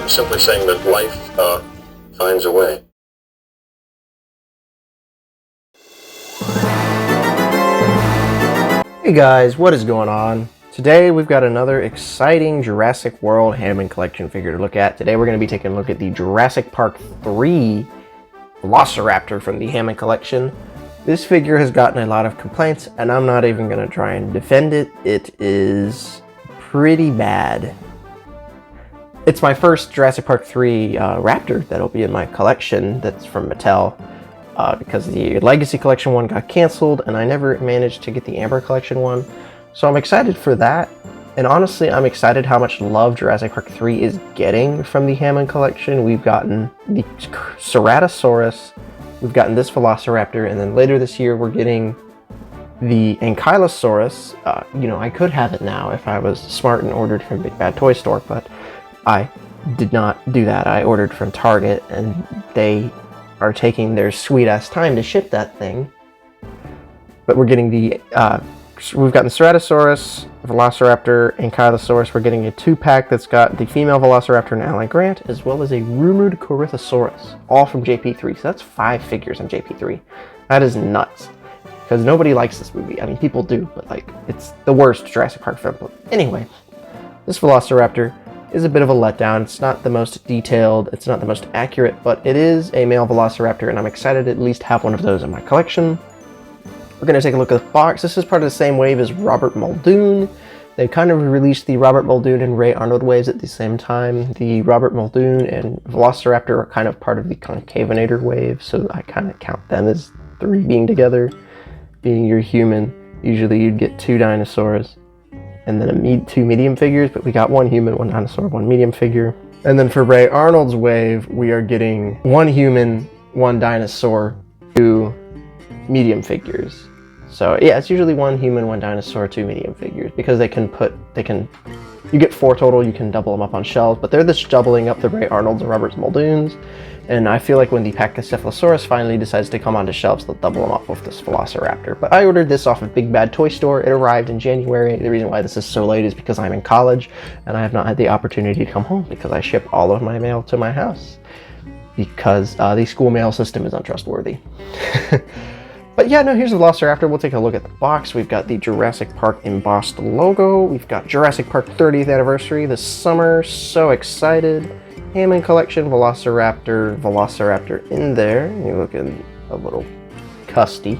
Simply saying that life finds a way. Hey guys, what is going on? Today we've got another exciting Jurassic World Hammond collection figure to look at. Today we're going to be taking a look at the Jurassic Park 3 Velociraptor from the Hammond collection. This figure has gotten a lot of complaints, and I'm not even going to try and defend it. It is pretty bad. It's my first Jurassic Park 3 Raptor that'll be in my collection that's from Mattel, because the Legacy Collection one got canceled and I never managed to get the Amber Collection one. So I'm excited for that, and honestly I'm excited how much love Jurassic Park 3 is getting from the Hammond Collection. We've gotten the Ceratosaurus, we've gotten this Velociraptor, and then later this year we're getting the Ankylosaurus. You know, I could have it now if I was smart and ordered from Big Bad Toy Store, but I did not do that. I ordered from Target, and they are taking their sweet-ass time to ship that thing. But we're getting the, we've gotten Ceratosaurus, Velociraptor, and Ankylosaurus. We're getting a 2-pack that's got the female Velociraptor and Alan Grant, as well as a rumored Corythosaurus, all from JP3. So that's 5 figures on JP3. That is nuts, because nobody likes this movie. I mean, people do, but like, it's the worst Jurassic Park film. But anyway, this Velociraptor is a bit of a letdown. It's not the most detailed, it's not the most accurate, but it is a male Velociraptor, and I'm excited to at least have one of those in my collection. We're going to take a look at the box. This is part of the same wave as Robert Muldoon. They kind of released the Robert Muldoon and Ray Arnold waves at the same time. The Robert Muldoon and Velociraptor are kind of part of the Concavenator wave, so I kind of count them as 3 being together. Being your human, usually you'd get 2 dinosaurs, and then 2 medium figures, but we got 1 human, 1 dinosaur, 1 medium figure. And then for Ray Arnold's wave, we are getting 1 human, 1 dinosaur, 2 medium figures. So yeah, it's usually 1 human, 1 dinosaur, 2 medium figures, because you get 4 total, you can double them up on shelves, but they're just doubling up the Ray Arnolds and Robert Muldoons. And I feel like when the Pachycephalosaurus finally decides to come onto shelves, they'll double them up with this Velociraptor. But I ordered this off of Big Bad Toy Store. It arrived in January. The reason why this is so late is because I'm in college, and I have not had the opportunity to come home because I ship all of my mail to my house, because the school mail system is untrustworthy. But yeah, no, here's the Velociraptor. We'll take a look at the box. We've got the Jurassic Park embossed logo. We've got Jurassic Park 30th anniversary this summer. So excited. Hammond Collection, Velociraptor in there. You're looking a little custy.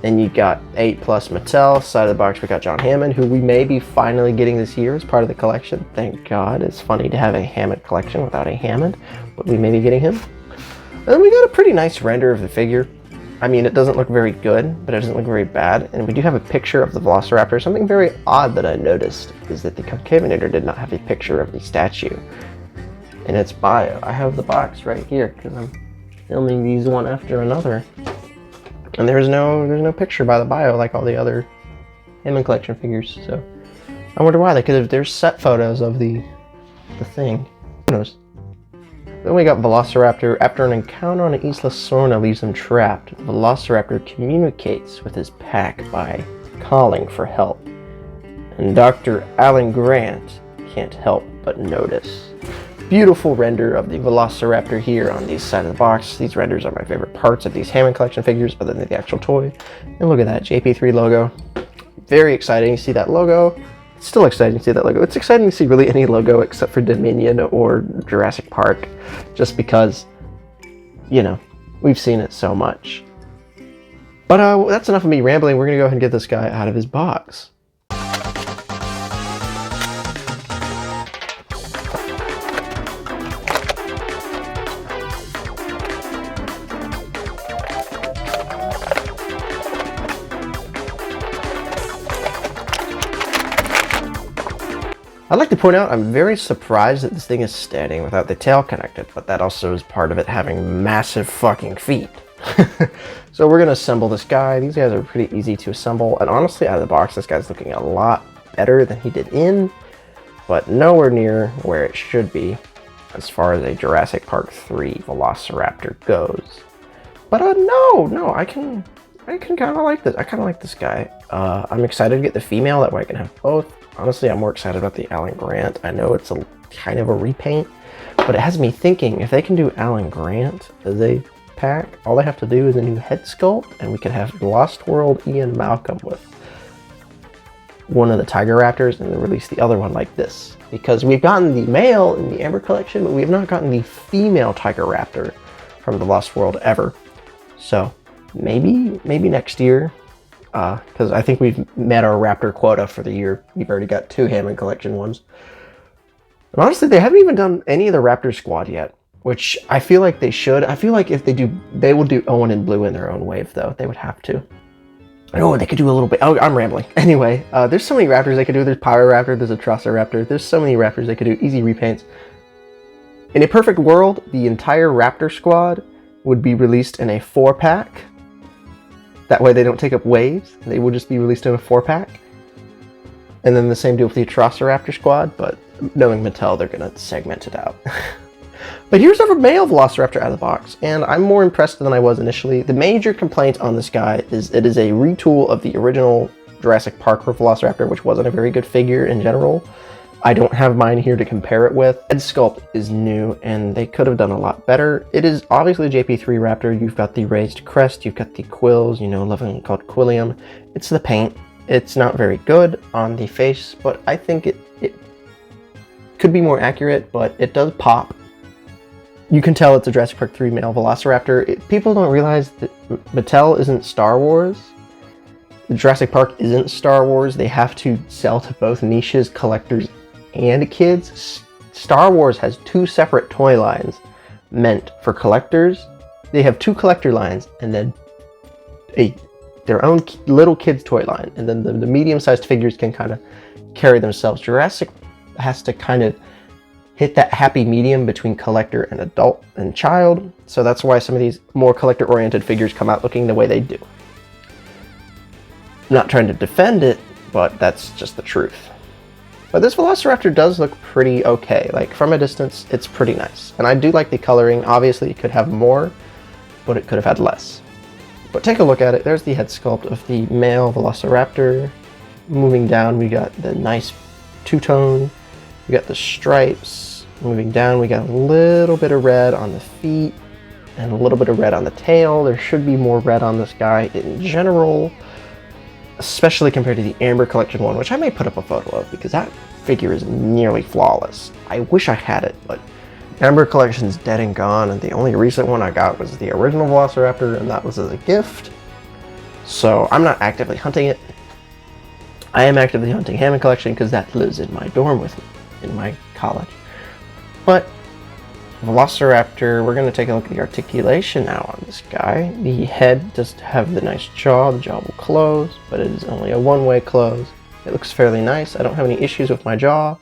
And you got 8+ Mattel. Side of the box, we got John Hammond, who we may be finally getting this year as part of the collection. Thank God. It's funny to have a Hammond collection without a Hammond, but we may be getting him. And then we got a pretty nice render of the figure. I mean, it doesn't look very good, but it doesn't look very bad. And we do have a picture of the Velociraptor. Something very odd that I noticed is that the Concavenator did not have a picture of the statue in its bio. I have the box right here because I'm filming these one after another, and there's no picture by the bio like all the other Hammond collection figures. So I wonder why. They could have. There's set photos of the thing. Who knows? Then we got Velociraptor. After an encounter on Isla Sorna leaves him trapped, Velociraptor communicates with his pack by calling for help, and Dr. Alan Grant can't help but notice. Beautiful render of the Velociraptor here on the side of the box. These renders are my favorite parts of these Hammond collection figures, other than the actual toy. And look at that JP3 logo. Very exciting to see that logo. It's still exciting to see that logo. It's exciting to see really any logo except for Dominion or Jurassic Park, just because, you know, we've seen it so much. But that's enough of me rambling. We're gonna go ahead and get this guy out of his box. I'd like to point out I'm very surprised that this thing is standing without the tail connected, but that also is part of it having massive fucking feet. So we're going to assemble this guy. These guys are pretty easy to assemble. And honestly, out of the box, this guy's looking a lot better than he did in, but nowhere near where it should be as far as a Jurassic Park 3 Velociraptor goes. But no, I can kind of like this. I kind of like this guy. I'm excited to get the female. That way I can have both. Honestly, I'm more excited about the Alan Grant. I know it's a kind of a repaint, but it has me thinking if they can do Alan Grant as a pack, all they have to do is a new head sculpt, and we could have Lost World Ian Malcolm with one of the Tiger Raptors and then release the other one like this. Because we've gotten the male in the Amber collection, but we have not gotten the female Tiger Raptor from the Lost World ever. So maybe next year, because I think we've met our Raptor quota for the year. We've already got 2 Hammond collection ones. And honestly, they haven't even done any of the Raptor squad yet, which I feel like they should. I feel like if they do, they will do Owen and Blue in their own wave, though. They would have to. Oh, they could do a little bit. Oh, I'm rambling. Anyway, there's so many Raptors they could do. There's Pyroraptor, there's a Velociraptor. There's so many Raptors they could do. Easy repaints. In a perfect world, the entire Raptor squad would be released in a 4-pack. That way they don't take up waves. They will just be released in a 4-pack. And then the same deal with the Velociraptor squad, but knowing Mattel, they're going to segment it out. But here's our male Velociraptor out of the box, and I'm more impressed than I was initially. The major complaint on this guy is it is a retool of the original Jurassic Park Velociraptor, which wasn't a very good figure in general. I don't have mine here to compare it with. Head sculpt is new, and they could have done a lot better. It is obviously JP3 Raptor. You've got the raised crest, you've got the quills, you know, lovingly called Quillium. It's the paint. It's not very good on the face, but I think it could be more accurate, but it does pop. You can tell it's a Jurassic Park 3 male Velociraptor. People don't realize that Mattel isn't Star Wars. Jurassic Park isn't Star Wars. They have to sell to both niches, collectors, and kids. Star Wars has 2 separate toy lines meant for collectors. They have 2 collector lines and then their own little kids toy line. And then the medium-sized figures can kind of carry themselves. Jurassic has to kind of hit that happy medium between collector and adult and child. So that's why some of these more collector-oriented figures come out looking the way they do. I'm not trying to defend it, but that's just the truth. But this Velociraptor does look pretty okay. Like, from a distance, it's pretty nice. And I do like the coloring. Obviously, it could have more, but it could have had less. But take a look at it. There's the head sculpt of the male Velociraptor. Moving down, we got the nice two-tone. We got the stripes. Moving down, we got a little bit of red on the feet and a little bit of red on the tail. There should be more red on this guy in general, especially compared to the Amber Collection one, which I may put up a photo of because that figure is nearly flawless. I wish I had it, but Amber Collection's dead and gone, and the only recent one I got was the original Velociraptor, and that was as a gift. So I'm not actively hunting it. I am actively hunting Hammond Collection because that lives in my dorm with me in my college. But Velociraptor, we're going to take a look at the articulation now on this guy. The head does have the nice jaw. The jaw will close, but it is only a one-way close. It looks fairly nice. I don't have any issues with my jaw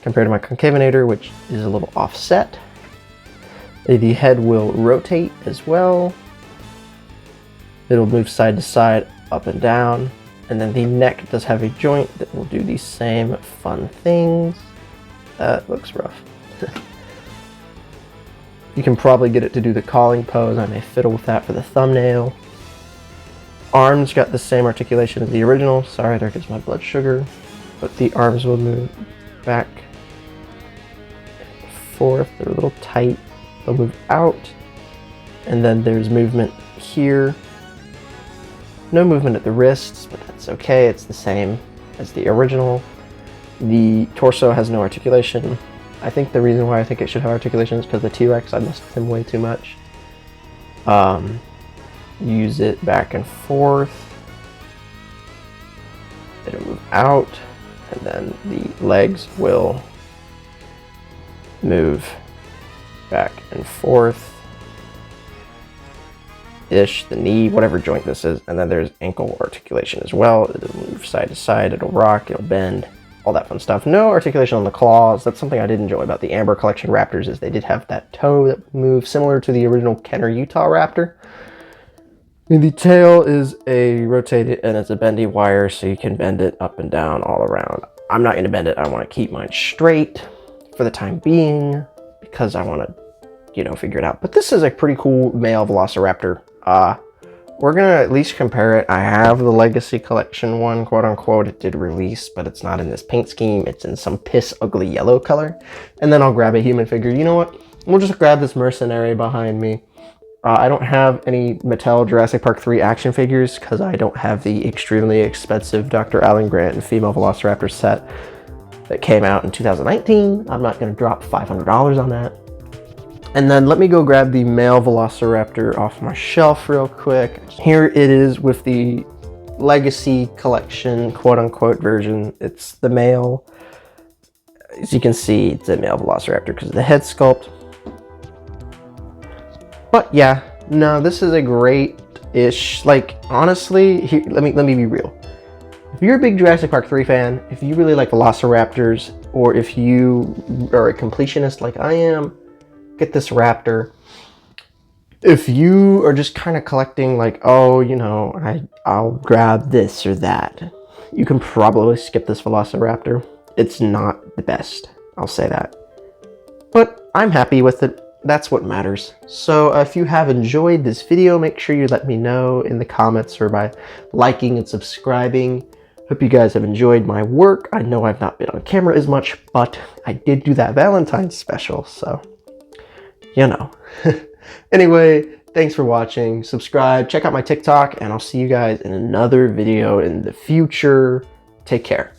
compared to my concavinator, which is a little offset. The head will rotate as well. It'll move side to side, up and down. And then the neck does have a joint that will do the same fun things. That looks rough. You can probably get it to do the calling pose. I may fiddle with that for the thumbnail. Arms got the same articulation as the original. Sorry, there goes my blood sugar. But the arms will move back and forth. They're a little tight. They'll move out. And then there's movement here. No movement at the wrists, but that's okay. It's the same as the original. The torso has no articulation. I think the reason why I think it should have articulation is because the T-Rex, I messed with him way too much. Use it back and forth. It'll move out, and then the legs will move back and forth. Ish, the knee, whatever joint this is, and then there's ankle articulation as well. It'll move side to side, it'll rock, it'll bend. All that fun stuff. No articulation on the claws. That's something I did enjoy about the Amber Collection Raptors, is they did have that toe that moved similar to the original Kenner Utah Raptor. And the tail is a rotated, and it's a bendy wire, so you can bend it up and down all around. I'm not going to bend it. I want to keep mine straight for the time being because I want to, you know, figure it out. But this is a pretty cool male Velociraptor. We're going to at least compare it. I have the Legacy Collection one, quote unquote. It did release, but it's not in this paint scheme. It's in some piss ugly yellow color. And then I'll grab a human figure. You know what? We'll just grab this mercenary behind me. I don't have any Mattel Jurassic Park 3 action figures because I don't have the extremely expensive Dr. Alan Grant and female Velociraptor set that came out in 2019. I'm not going to drop $500 on that. And then let me go grab the male Velociraptor off my shelf real quick. Here it is with the Legacy Collection, quote-unquote version. It's the male. As you can see, it's a male Velociraptor because of the head sculpt. But yeah, no, this is a great-ish, like, honestly, here, let me be real. If you're a big Jurassic Park 3 fan, if you really like Velociraptors, or if you are a completionist like I am, get this raptor. If you are just kind of collecting like, oh, you know, I'll grab this or that, you can probably skip this Velociraptor. It's not the best, I'll say that. But I'm happy with it. That's what matters. So if you have enjoyed this video, make sure you let me know in the comments or by liking and subscribing. Hope you guys have enjoyed my work. I know I've not been on camera as much, but I did do that Valentine's special, so you know. Anyway, thanks for watching. Subscribe, check out my TikTok, and I'll see you guys in another video in the future. Take care.